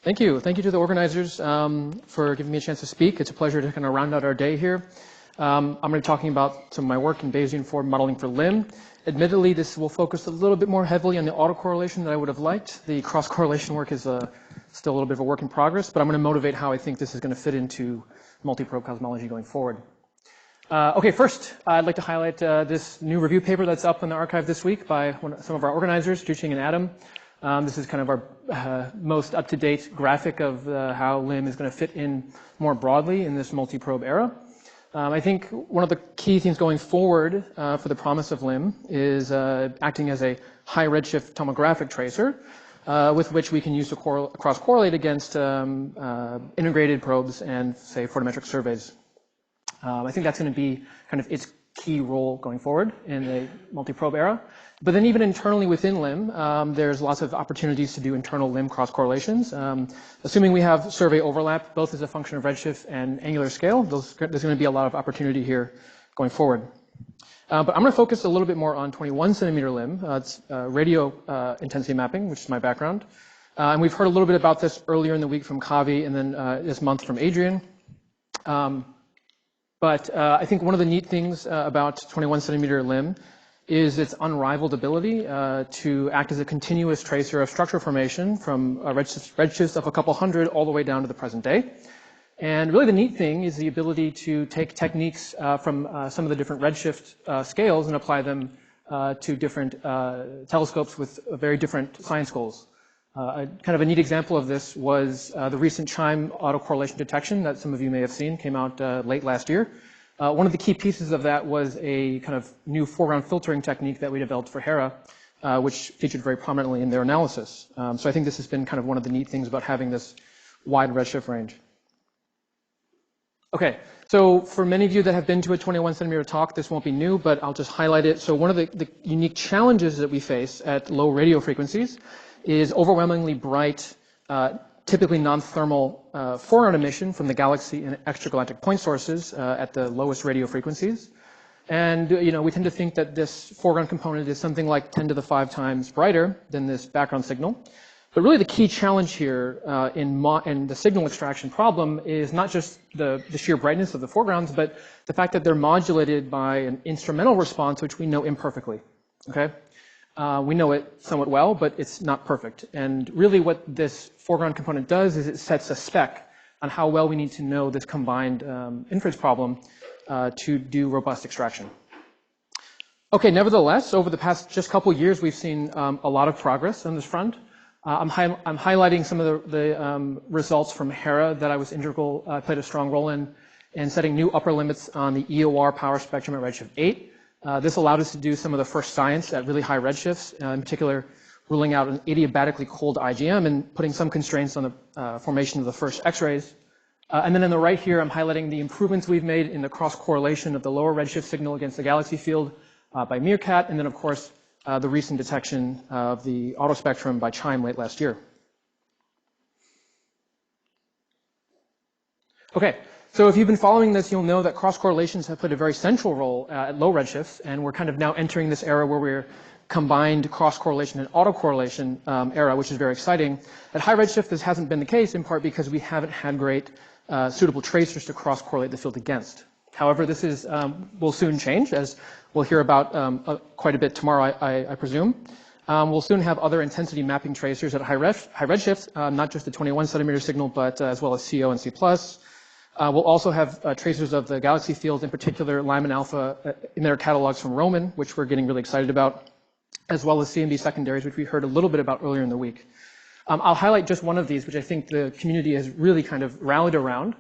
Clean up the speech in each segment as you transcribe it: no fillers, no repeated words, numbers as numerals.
Thank you. Thank you to the organizers for giving me a chance to speak. It's a pleasure to kind of round out our day here. I'm going to be talking about some of my work in Bayesian Forward Modeling for LIM. Admittedly, this will focus a little bit more heavily on the autocorrelation than I would have liked. The cross-correlation work is still a little bit of a work in progress, but I'm going to motivate how I think this is going to fit into multi-probe cosmology going forward. Okay, first, I'd like to highlight this new review paper that's up in the archive this week by some of our organizers, Juqing and Adam. This is kind of our most up-to-date graphic of how LIM is going to fit in more broadly in this multi-probe era. I think one of the key things going forward for the promise of LIM is acting as a high redshift tomographic tracer with which we can use to cross-correlate against integrated probes and, say, photometric surveys. I think that's going to be kind of its key role going forward in the multi-probe era. But then even internally within LIM, there's lots of opportunities to do internal LIM cross-correlations. Assuming we have survey overlap, both as a function of redshift and angular scale, there's going to be a lot of opportunity here going forward. But I'm going to focus a little bit more on 21 centimeter LIM. It's radio intensity mapping, which is my background. And we've heard a little bit about this earlier in the week from Kavli and then this month from Adrian. But I think one of the neat things about 21 centimeter LIM is its unrivaled ability to act as a continuous tracer of structure formation from redshifts of a couple hundred all the way down to the present day. And really the neat thing is the ability to take techniques from some of the different redshift scales and apply them to different telescopes with very different science goals. Kind of a neat example of this was the recent CHIME autocorrelation detection that some of you may have seen, came out late last year. One of the key pieces of that was a kind of new foreground filtering technique that we developed for Hera, which featured very prominently in their analysis. So I think this has been kind of one of the neat things about having this wide redshift range. Okay, so for many of you that have been to a 21 centimeter talk, this won't be new, but I'll just highlight it. So one of the unique challenges that we face at low radio frequencies is overwhelmingly bright, typically non-thermal foreground emission from the galaxy and extragalactic point sources at the lowest radio frequencies. And we tend to think that this foreground component is something like 10 to the 5 times brighter than this background signal. But really the key challenge here in the signal extraction problem is not just the sheer brightness of the foregrounds, but the fact that they're modulated by an instrumental response which we know imperfectly. Okay? We know it somewhat well, but it's not perfect. And really what this foreground component does is it sets a spec on how well we need to know this combined inference problem to do robust extraction. Okay, nevertheless, over the past just couple years, we've seen a lot of progress on this front. I'm highlighting some of the results from Hera that I was played a strong role in setting new upper limits on the EOR power spectrum at redshift 8. This allowed us to do some of the first science at really high redshifts, in particular ruling out an adiabatically cold IGM and putting some constraints on the formation of the first X-rays. And then on the right here, I'm highlighting the improvements we've made in the cross-correlation of the lower redshift signal against the galaxy field by Meerkat, and then of course the recent detection of the autospectrum by CHIME late last year. Okay. So if you've been following this, you'll know that cross-correlations have played a very central role at low redshifts, and we're kind of now entering this era where we're combined cross-correlation and autocorrelation era, which is very exciting. At high redshift, this hasn't been the case, in part because we haven't had great suitable tracers to cross-correlate the field against. However, this will soon change, as we'll hear about quite a bit tomorrow, I presume. We'll soon have other intensity mapping tracers at high redshifts, not just the 21 centimeter signal, but as well as CO and C+. We'll also have tracers of the galaxy field, in particular Lyman alpha emitter catalogs from Roman, which we're getting really excited about, as well as CMB secondaries, which we heard a little bit about earlier in the week. I'll highlight just one of these, which I think the community has really kind of rallied around.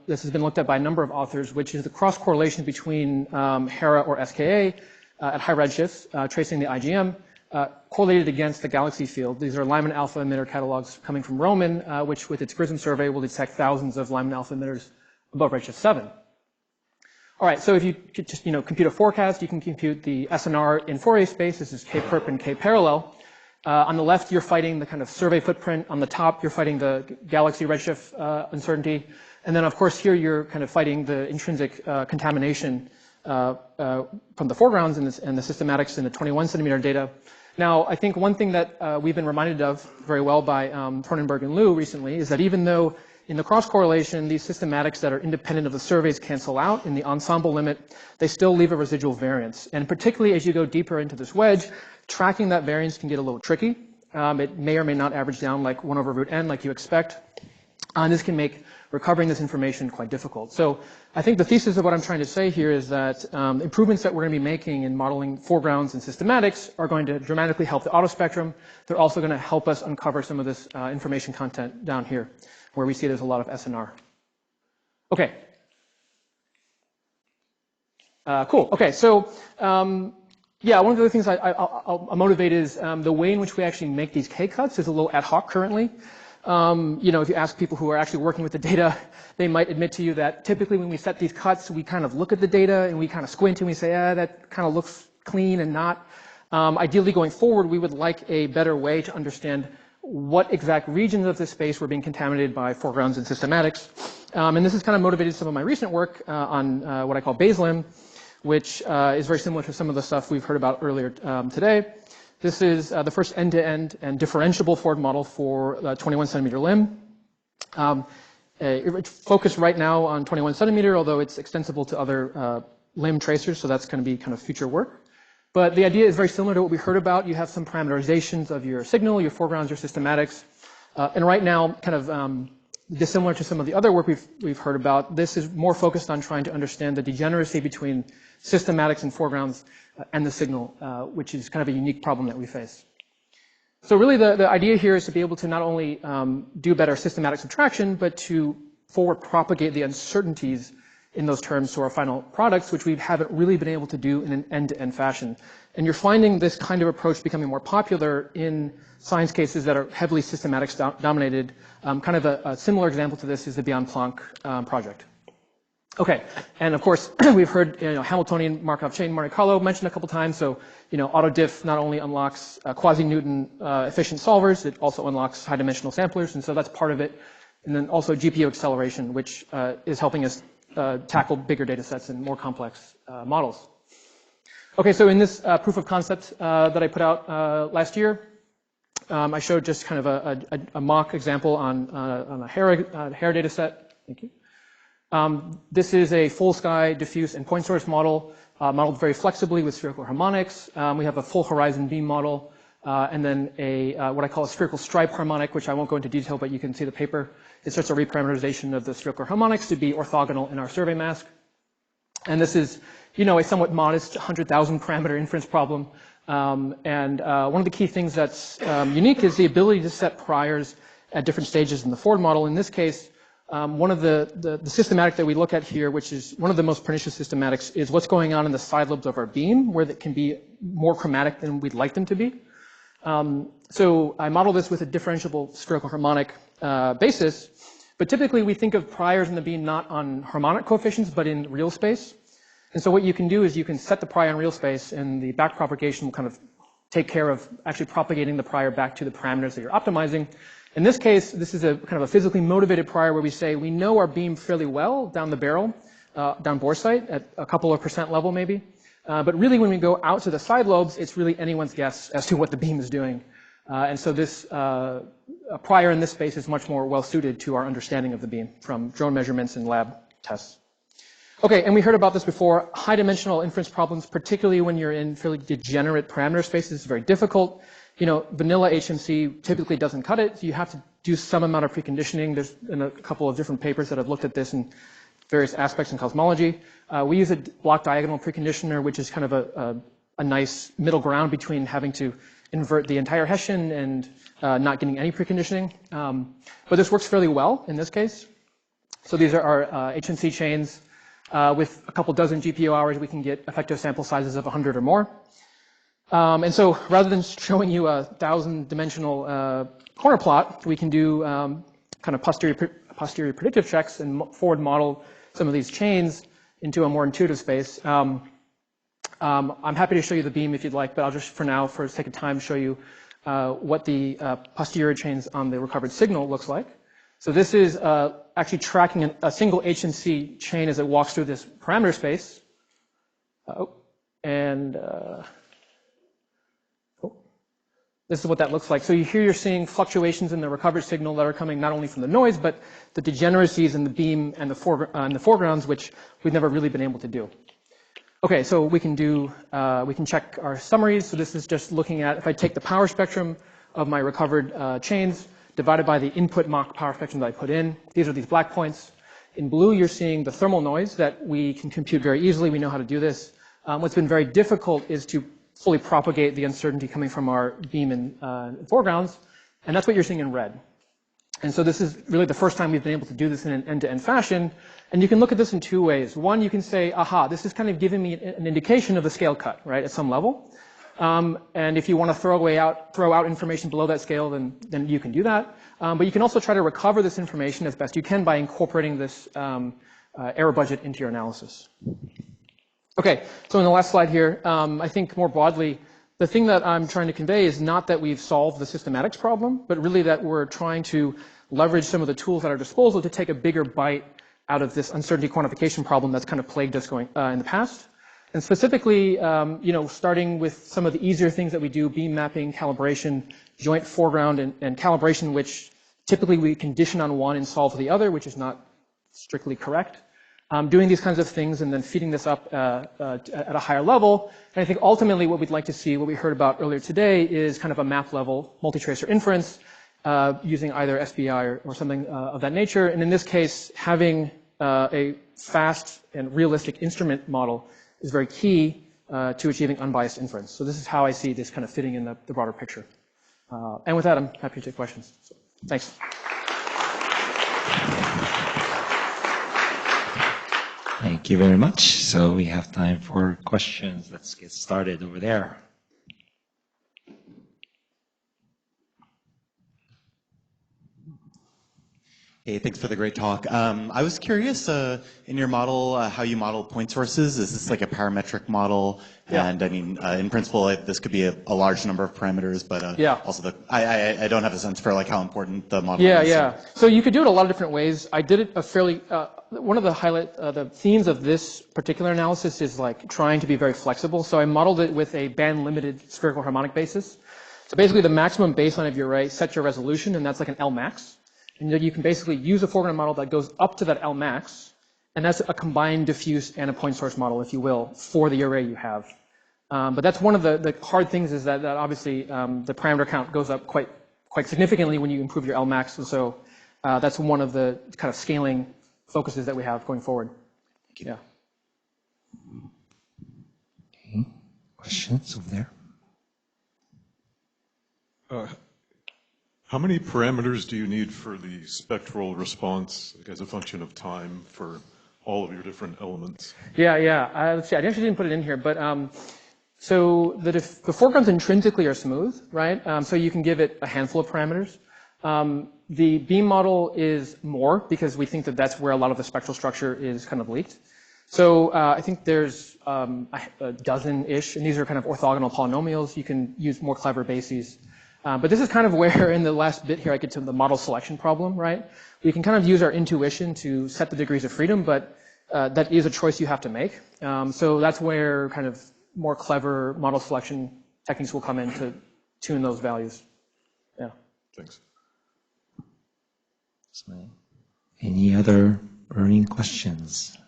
This has been looked at by a number of authors, which is the cross-correlation between Hera or SKA at high redshifts, tracing the IGM, correlated against the galaxy field. These are Lyman alpha emitter catalogs coming from Roman, which with its GRISM survey will detect thousands of Lyman alpha emitters above redshift 7. All right, so if you could just compute a forecast, you can compute the SNR in Fourier space. This is K-perp and K-parallel. On the left, you're fighting the kind of survey footprint. On the top, you're fighting the galaxy redshift uncertainty. And then, of course, here you're kind of fighting the intrinsic contamination from the foregrounds and the systematics in the 21 centimeter data. Now, I think one thing that we've been reminded of very well by Cronenberg and Liu recently is that even though in the cross-correlation, these systematics that are independent of the surveys cancel out in the ensemble limit, they still leave a residual variance. And particularly as you go deeper into this wedge, tracking that variance can get a little tricky. It may or may not average down like 1 over root n like you expect. And this can make recovering this information quite difficult. So I think the thesis of what I'm trying to say here is that improvements that we're going to be making in modeling foregrounds and systematics are going to dramatically help the auto spectrum. They're also going to help us uncover some of this information content down here, where we see there's a lot of SNR. Okay. Cool. Okay, so yeah, one of the other things I'll motivate is the way in which we actually make these K-cuts is a little ad hoc currently. You know, if you ask people who are actually working with the data, they might admit to you that typically when we set these cuts, we kind of look at the data and we kind of squint and we say, that kind of looks clean and not. Ideally going forward, we would like a better way to understand what exact regions of this space were being contaminated by foregrounds and systematics. And this has kind of motivated some of my recent work on what I call LIM, which is very similar to some of the stuff we've heard about earlier today. This is the first end-to-end and differentiable forward model for 21 centimeter LIM. It's focused right now on 21 centimeter, although it's extensible to other LIM tracers, so that's going to be kind of future work. But the idea is very similar to what we heard about. You have some parameterizations of your signal, your foregrounds, your systematics. And right now, kind of dissimilar to some of the other work we've heard about, this is more focused on trying to understand the degeneracy between systematics and foregrounds and the signal, which is kind of a unique problem that we face. So really the idea here is to be able to not only do better systematic subtraction, but to forward propagate the uncertainties in those terms to our final products, which we haven't really been able to do in an end-to-end fashion. And you're finding this kind of approach becoming more popular in science cases that are heavily systematics dominated. Kind of a similar example to this is the Beyond Planck project. Okay, and of course, we've heard Hamiltonian Markov chain Monte Carlo mentioned a couple times. So, AutoDiff not only unlocks quasi-Newton efficient solvers, it also unlocks high-dimensional samplers, and so that's part of it. And then also GPU acceleration, which is helping us tackle bigger data sets and more complex models. Okay, so in this proof of concept that I put out last year, I showed just kind of a mock example on a hair data set. Thank you. This is a full sky, diffuse, and point source model, modeled very flexibly with spherical harmonics. We have a full horizon beam model, and then what I call a spherical stripe harmonic, which I won't go into detail, but you can see the paper. It's just a reparameterization of the spherical harmonics to be orthogonal in our survey mask. And this is, a somewhat modest 100,000 parameter inference problem. And one of the key things that's unique is the ability to set priors at different stages in the forward model. In this case, one of the systematic that we look at here, which is one of the most pernicious systematics, is what's going on in the side lobes of our beam, where it can be more chromatic than we'd like them to be. So I model this with a differentiable spherical harmonic basis, but typically we think of priors in the beam not on harmonic coefficients, but in real space. And so what you can do is you can set the prior in real space, and the back propagation will kind of take care of actually propagating the prior back to the parameters that you're optimizing. In this case, this is a kind of a physically motivated prior where we say we know our beam fairly well down the barrel, down bore site at a couple of % level maybe. But really when we go out to the side lobes, it's really anyone's guess as to what the beam is doing. And so this prior in this space is much more well suited to our understanding of the beam from drone measurements and lab tests. Okay, and we heard about this before. High dimensional inference problems, particularly when you're in fairly degenerate parameter spaces, is very difficult. Vanilla HMC typically doesn't cut it. So you have to do some amount of preconditioning. There's been a couple of different papers that have looked at this in various aspects in cosmology. We use a block diagonal preconditioner, which is kind of a nice middle ground between having to invert the entire Hessian and not getting any preconditioning. But this works fairly well in this case. So these are our HMC chains. With a couple dozen GPU hours, we can get effective sample sizes of 100 or more. And so rather than showing you a 1,000-dimensional corner plot, we can do kind of posterior predictive checks and forward model some of these chains into a more intuitive space. I'm happy to show you the beam if you'd like, but I'll just for now, for the sake of time, show you what the posterior chains on the recovered signal looks like. So this is actually tracking a single HMC chain as it walks through this parameter space. this is what that looks like. So here you're seeing fluctuations in the recovered signal that are coming not only from the noise, but the degeneracies in the beam and the foregrounds, which we've never really been able to do. Okay, so we can check our summaries. So this is just looking at, if I take the power spectrum of my recovered chains, divided by the input Mach power spectrum that I put in. These are these black points. In blue, you're seeing the thermal noise that we can compute very easily. We know how to do this. What's been very difficult is to fully propagate the uncertainty coming from our beam and foregrounds, and that's what you're seeing in red. And so this is really the first time we've been able to do this in an end-to-end fashion, and you can look at this in two ways. One, you can say, aha, this is kind of giving me an indication of the scale cut, right, at some level. And if you want to throw out information below that scale, then you can do that. But you can also try to recover this information as best you can by incorporating this error budget into your analysis. Okay, so in the last slide here, I think more broadly, the thing that I'm trying to convey is not that we've solved the systematics problem, but really that we're trying to leverage some of the tools at our disposal to take a bigger bite out of this uncertainty quantification problem that's kind of plagued us in the past. And specifically, starting with some of the easier things that we do, beam mapping, calibration, joint foreground, and calibration, which typically we condition on one and solve for the other, which is not strictly correct. Doing these kinds of things and then feeding this up at a higher level. And I think ultimately what we'd like to see, what we heard about earlier today, is kind of a map level multi-tracer inference using either SBI or something of that nature. And in this case, having a fast and realistic instrument model is very key to achieving unbiased inference. So this is how I see this kind of fitting in the broader picture. And with that, I'm happy to take questions. So, thanks. Thank you very much. So we have time for questions. Let's get started over there. Hey, thanks for the great talk. I was curious, in your model, how you model point sources. Is this like a parametric model? Yeah. And I mean, in principle, this could be a large number of parameters, but yeah. Also I don't have a sense for like how important the model is. Yeah. So you could do it a lot of different ways. I did it a fairly, one of the themes of this particular analysis is like trying to be very flexible. So I modeled it with a band-limited spherical harmonic basis. So basically the maximum baseline of your array sets your resolution, and that's like an L max. And you can basically use a foreground model that goes up to that L max, and that's a combined diffuse and a point source model, if you will, for the array you have. But that's one of the hard things is that obviously the parameter count goes up quite significantly when you improve your L max, and so that's one of the kind of scaling focuses that we have going forward. Thank you. Yeah. Okay. Questions over there? How many parameters do you need for the spectral response as a function of time for all of your different elements? Yeah. Let's see, I actually didn't put it in here, but so the foregrounds intrinsically are smooth, right? So you can give it a handful of parameters. The beam model is more because we think that that's where a lot of the spectral structure is kind of leaked. So I think there's a dozen-ish, and these are kind of orthogonal polynomials. You can use more clever bases. But this is kind of where in the last bit here I get to the model selection problem, right? We can kind of use our intuition to set the degrees of freedom, but that is a choice you have to make. So that's where kind of more clever model selection techniques will come in to tune those values. Yeah. Thanks. Any other burning questions?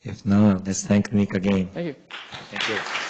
If not, let's thank Nick again. Thank you. Thank you.